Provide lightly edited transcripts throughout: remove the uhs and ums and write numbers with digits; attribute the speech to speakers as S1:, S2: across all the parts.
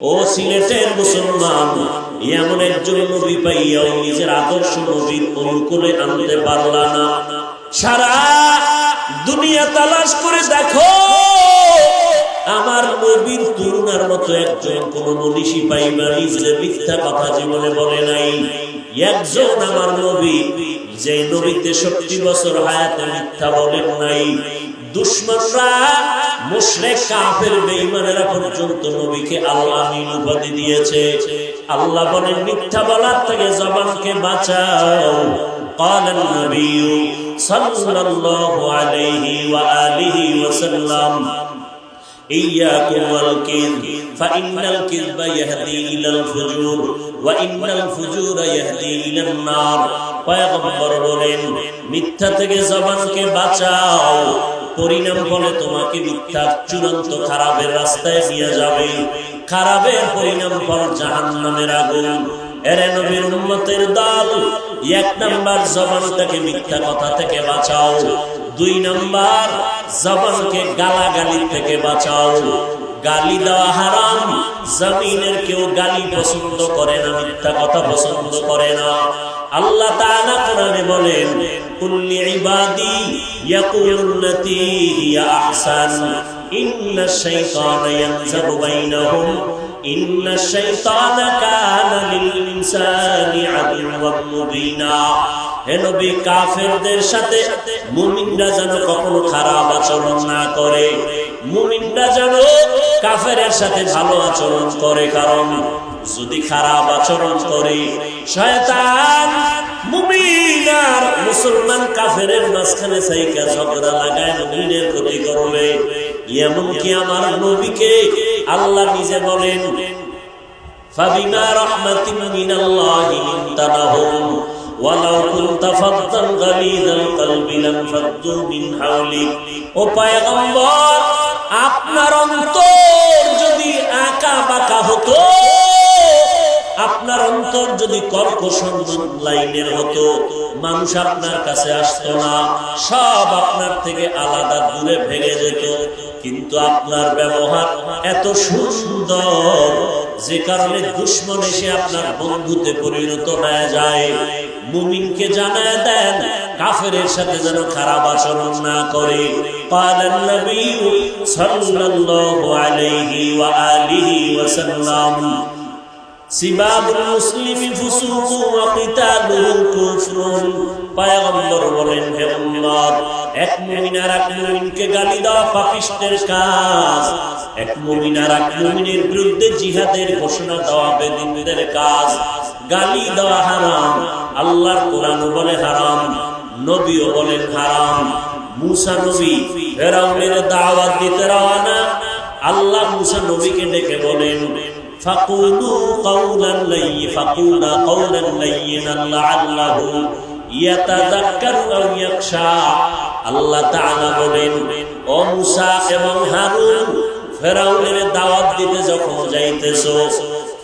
S1: ও সিলেটের মুসলমান, এমন একজন নবী পাইয়াও নিজের আদর্শ নবীর অনুকূলে আনতে পারলা না। সারা দুনিয়া তালাশ করে দেখো, আমার নবীর তুলনার মতো একজন কোন মনীষী পাইবা নিজের মিথ্যা কথা জীবনে বলে নাই। একজন আমার নবী, যে নবী 63 বছর হায়াতে মিথ্যা বলেন নাই। দুশমনরা, মুশরিক, কাফের, বেঈমানেরা পর্যন্ত নবীকে আল্লাহ আমিন উপাধি দিয়েছে। আল্লাহ বলেন মিথ্যা বলার থেকে জবানকে বাঁচাও। ক্বালান নবিয়্যু সাল্লাল্লাহু আলাইহি ওয়া আলিহি ওয়াসাল্লাম ইয়্যাকুম ওয়াল কিযব ফাইন্নাল কিযবা ইয়াহদি ইলাল ফুজুর ওয়া ইন্নাল ফুজুরা ইয়াহদি ইলান নার। পয়গম্বর বলেন মিথ্যা থেকে জবানকে বাঁচাও, পরিণাম বলে তোমাকে মিথ্যা চূড়ান্ত খারাপের রাস্তায় নিয়ে যাবে। খারাপের পরিণাম ফল জাহান্নামের আগুন। এর নবীর উম্মতের দল, 1 নাম্বার জবানটাকে মিথ্যা কথা থেকে বাঁচাও। 2 নাম্বার জবানকে গালাগালি থেকে বাঁচাও। গালি দেওয়া হারাম, জমিনের কেউ গালি পছন্দ করে না, মিথ্যা কথা পছন্দ করে না। আল্লাহ তাআলা কোরআনে বলেন কুল্লি ইবাদি ইয়াকুলুল্লাতী হিয়া আহসান ইন্নাশ শাইতানা ইয়ানজাগু বাইনাহুম ইন্নাশ শাইতানা কানা লিল ইনসানি আদুওয়াম মুবিনা। হে নবী, কাফেরদের সাথে মুমিনরা যেন কখনো খারাপ আচরণ না করে, মুমিনরা যেন কাফেরের সাথে ভালো আচরণ করে। কারণ যদি খারাপ আচরণ করে, শয়তান মুমিন আর মুসলমান কাফেরের মাঝখানে সাইকা ঝগড়া লাগায় মুমিনের ক্ষতি করবে। এমনকি আমার নবীকে আল্লাহ নিজে বলেন ফাবিমা রাহমাতিন মিনাল্লাহি লিনতা লাহুম ওয়ালাউ কুনতা ফাদ্দান গালিযাল কলবি লানফাদ্দু মিন হাওলিক। ও পয়গম্বর, আপনার অন্তর যদি আঁকা বাঁকা হতো, আপনার অন্তর যদি কর্কশ লাইনের হতো, মানুষ আপনার কাছে আসতো না, সব আপনার থেকে আলাদা দূরে ভেঙে যেত। কিন্তু আপনার ব্যবহার এত সুন্দর, যে কারণে দুশমন এসে আপনার বন্ধুতে পরিণত হয়ে যায়। মুমিনকে জানায় দেন কাফেরের সাথে যেন খারাপ আচরণ না করে। ক্বালান নবিয়্যু সাল্লাল্লাহু আলাইহি ওয়া আলিহি ওয়াসাল্লাম সিবাবুল মুসলিমি ফুসুকুন ওয়া কিতালুহু কুফরুন। পয়গম্বর বলেন হে উম্মত, এক মুমিন আর এক মুমিনকে গালি দেওয়া পাপিষ্টের কাজ। এক মুমিন আর এক মুমিনের বিরুদ্ধে জিহাদের ঘোষণা দেওয়া বেদিনদের কাজ। গালি দেওয়া হারাম, আল্লাহর কোরআন বলে হারাম, নবীও বলেন হারাম। মুসা নবী ফেরাউনের দাওয়াত দিতে রওনা। আল্লাহ মুসা নবীকে ডেকে বলেন ফাকুলু কাওলান লাইয়িনান লাআল্লাহু ইয়াতাযাক্কারু আও ইয়াখশা। আল্লাহ তাআলা বলেন ও মুসা এবং হারুন, ফেরাউনের দাওয়াত দিতে যখন যাইতেছো,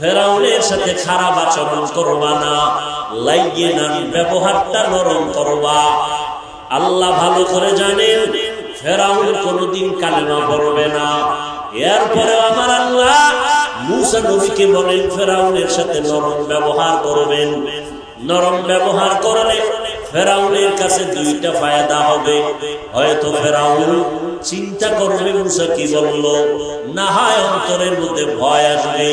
S1: ফেরাউনের সাথে খারাপ আচরণ করবা না, লাইয়িনান ব্যবহারটা নরম করবা। আল্লাহ ভালো করে জানেন ফেরাউন কোনদিন কালেমা পড়বে না। এরপরে আমার আল্লাহ মুসা নবীকে বলেন ফেরাউনের সাথে নরম ব্যবহার করবেন। নরম ব্যবহার করলে ফেরাউনের কাছে 2টা ফায়দা হবে। হয়তো ফেরাউন চিন্তা করবে মুসা কি বলল, না হয় অন্তরের মধ্যে ভয় আসবে।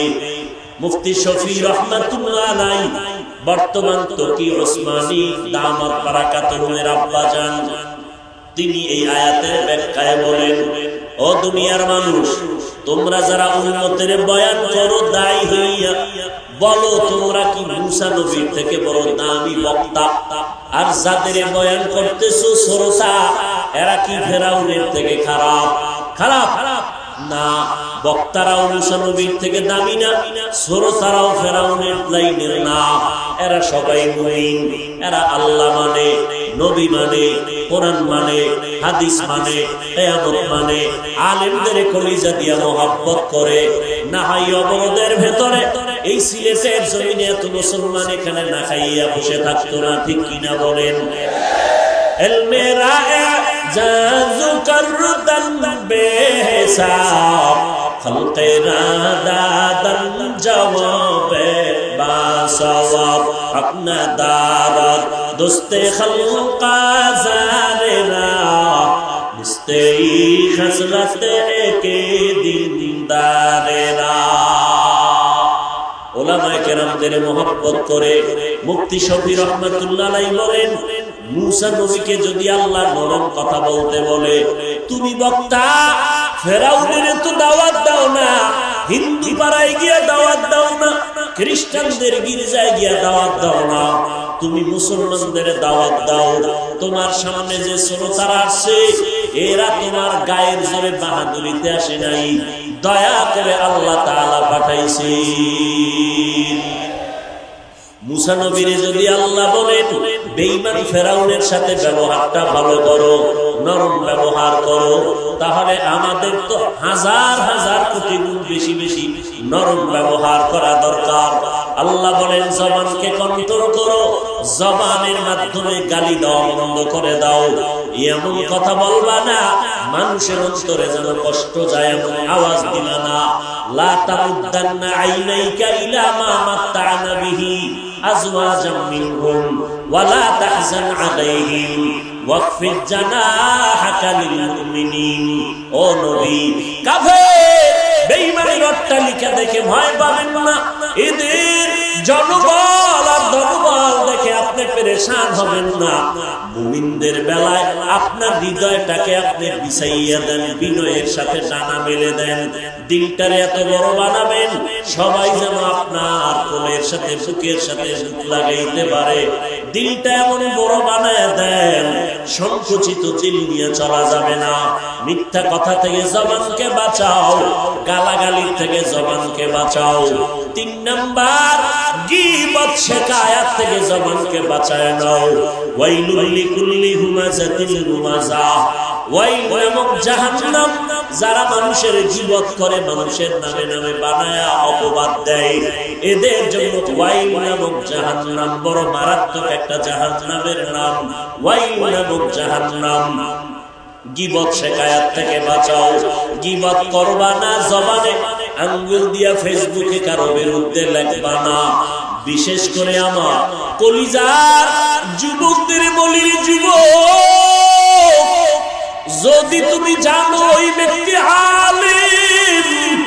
S1: মুফতি শফি রহমাতুল্লাহ আলাইহি, বর্তমান তকি ওসমানী দামাত বারাকাতুহুর আব্বা জান, তিনি এই আয়াতের ব্যাখ্যায় বলেন ও দুনিয়ার মানুষ, তোমরা যারা উম্মতের বয়ান করো দায়ী হইয়া, বলো তোমরা কি মুসা নবীর থেকে বড় দামি বক্তা? আর যাদের বয়ান করতেছো শ্রোতা, এরা কি ফেরাউনের থেকে খারাপ? খারাপ না, বক্তারাও মুসা নবীর থেকে দামি না, শ্রোতারাও ফেরাউনের লাইনের না। এরা সবাই মুমিন, এরা আল্লাহ মানে, নবী মানে, কোরআন মানে, হাদিস মানে, কিয়ামত মানে, আলেমদের কলিজা দিয়া মোহাব্বত করে। না হয় অবরোধের ভেতরে এই সিলেটের জমিনে এত মুসলমান এখানে না খাইয়া বসে থাকতো না, ঠিক কিনা বলেন? এলমেরা জাযু করতান বেহিসাব খলকেরা দাদান জওয়াবে বা সওয়াব আপনা দারাত দোস্তে খলকা জারেরা নিস্তে খসরত একে দিনদারেরা। ওলামায়ে কেরামদের মহব্বত করে মুফতি শফি রহমাতুল্লাহ আলাইহি বলেন, মুসা নবীকে যদি আল্লাহ নরম কথা বলতে বলে, তুমি বক্তা, ফেরাউনের তো দাওয়াত দাও না, হিন্দু পাড়ায় গিয়া দাওয়াত দাও না, খ্রিস্টানদের গির্জায় গিয়া দাওয়াত দাও না, তুমি মুসলমানদের দাওয়াত দাও। তোমার সামনে যে শ্রোতারা আসছে, এরা তোমার গায়ের জোরে বাহাদুরিতে আসে নাই, দয়া করে আল্লাহ তাআলা পাঠাইছে। মুসা নবীরে যদি আল্লাহ বলেন, বেঈমান ফেরাউনের সাথে ব্যবহারটা ভালো করো, নরম ব্যবহার করো, তাহলে আমাদের তো হাজার হাজার কোটি গুণ বেশি বেশি নরম ব্যবহার করা দরকার। আল্লাহ বলেন, জবানকে কন্ট্রোল করো, জবানের মাধ্যমে গালি দাও বন্ধ করে দাও, এমন কথা বলবা না মানুষের অন্তরে যেন কষ্ট যায় এমন আওয়াজ দিবা না। লা তামুদ্দান্না আইনাইকা ইলা মা মাত্তা'না বিহি আজওয়াজাম মিনহুম ওয়া লা তাহজান আলাইহিম ওয়াকফির জানাহাকা লিল মুমিনিন। ও নবী, কাফের বেঈমানের অট্টালিকা দেখে ভয় পাবেন না, এদের জনবল আর ধনবল দেখে আপনি পেরেশান হবেন না। মুমিনদের বেলায় আপনার হৃদয়টাকে আপনি বিছাইয়া দেন, বিনয়ের সাথে ডানা মেলে দেন, দিলটারে এত বড় বানাবেন সবাই যেন আপনার কোলের সাথে বুকের সাথে বুক লাগাইতে পারে। দিলটা এমন বড় বানায় দেন, সংকুচিত দিল নিয়ে চলা যাবে না। মিথ্যা কথা থেকে জবানকে বাঁচাও, গালাগালি থেকে জবানকে বাঁচাও। 3 নাম্বার, গীবত শিকায়াত থেকে জবানকে বাঁচায় নাও। ওয়াইলুল লিকুল্লি হুমাযাতিল লুমাযা, ওয়াইল নামক জাহান্নাম, যারা মানুষের গীবত করে, মানুষের নামে নামে বানায়া অপবাদ দেয়, এদের জন্য ওয়াইল নামক জাহান্নাম, বড় মারাত্মক একটা জাহান্নামের নাম ওয়াইল নামক জাহান্নাম। গীবত শিকায়াত থেকে বাঁচাও, গীবত করবা না, জবানে আঙ্গুল দিয়া ফেসবুকে কারো বিরুদ্ধে লিখবা না। বিশেষ করে আমার কলিজার যুবকদের বলি, যুবক, যদি তুমি জানো ওই ব্যক্তি আলেম,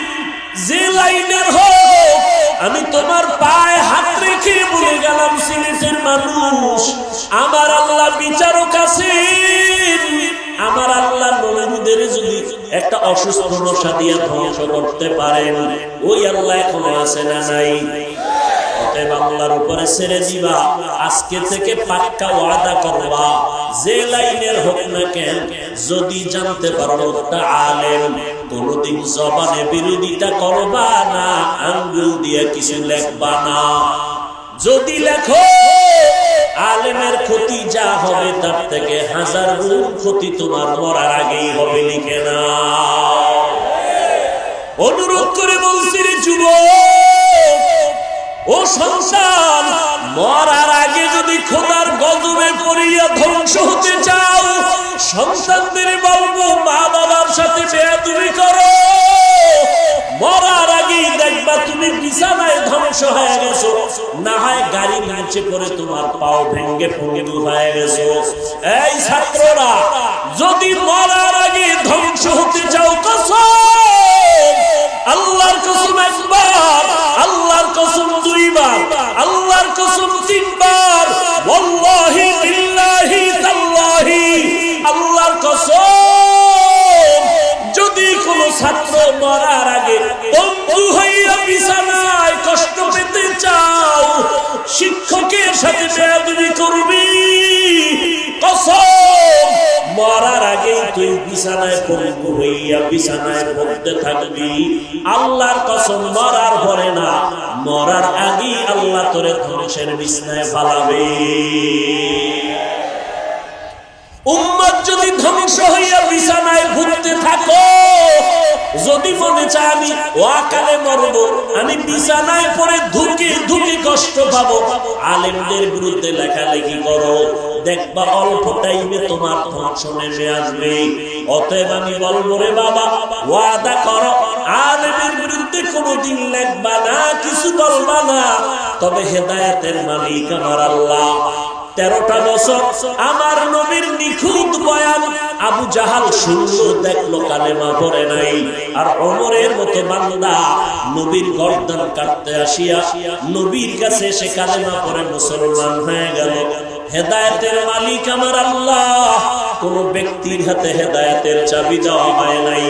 S1: যে লাইনের হোক, আমি তোমার পায়ে হাত রেখে বলে গেলাম, সিলেটের মানুষ, আমার আল্লাহ বিচারক আছেন, আমার আল্লাহ নবীদের যদি একটা অসুস্থ নশা দিয়া ধ্বংস করতে পারেন, ওই আল্লাহ এখনো আছে না নাই? অতএব আল্লাহর উপরে ছেড়ে দিবা, আজকে থেকে পাক্কা ওয়াদা করবা, যে লাইনের হোক না কেন, যদি জানতে পারো একটা আলেম, কোনদিন জবানে বিরোধিতা করবা না, আঙ্গুল দিয়ে কিছু লেখবা না। যদি লেখো, আলেমের ক্ষতি যা হবে তার থেকে 1000 গুণ ক্ষতি তোমার মরার আগেই হবে, লিখে না। অনুরোধ করে বলছি রে যুবক, ও সন্তান, মরার আগে যদি খোদার গজবে পড়িয়া ধ্বংস হতে চাও, সন্তানদের বলবো মা বাবার সাথে বেয়াদবি করো, মরার আগেই দেখবা তুমি বিছানায় ধ্বংস হয়ে গেছো, না হয় গাড়ি নিচে পড়ে তোমার পাও ভেঙে পঙ্গু হয়ে গেছো। এই ছাত্ররা, যদি মরার আগে ধ্বংস হতে চাও, কসম, আল্লাহর কসম একবার, আল্লাহর কসম 2 বার, আল্লাহর কসম 3 বার, ওয়াল্লাহি বিল্লাহি তাল্লাহি, আল্লাহর কসম, যদি কোন ছাত্র মরার আগে বন্ধু হইয়া বিছানায় কষ্ট পেতে চাও, শিক্ষকের সাথে বেয়াদবি করবি, কসম, মরার আগে তুই বিছানায় বন্ধু হইয়া বিছানায় পড়তে থাকবি, আল্লাহর কসম, মরার পরে না, মরার আগে আল্লাহ তোরে ধ্বংসের বিছানায় ফালাবে। উম্মত যদি ধ্বংস হইয়া বিছানায় ঘুরতে থাকো, যদি মনে চায় আমি ওয়াকালে মরবো, আমি বিছানায় পড়ে ধুকে ধুকে কষ্ট কষ্ট পাবো, আলেমদের বিরুদ্ধে লেখালেখি করো, দেখবা অল্প টাইমে তোমার ধ্বংস নেমে আসবে। অতএব আমি বলবো রে বাবা, ওয়াদা করো আলেমের বিরুদ্ধে কোনোদিন লেখবা না, কিছু বলবা না, তবে হেদায়েতের মালিক আমার আল্লাহ। 13টা বছর আমার নবীর নিখুঁত বয়ান আবু জাহাল শুনলো, দেখলো, কালেমা পড়ে নাই। আর ওমরের মতো বান্দা নবীর গর্দান কাটতে আসিয়া নবীর কাছে এসে কালেমা পড়ে মুসলমান হয়ে গেল। হেদায়েতের মালিক আমার আল্লাহ। কোন ব্যক্তির হাতে হেদায়েতের চাবি দেওয়া হয় নাই।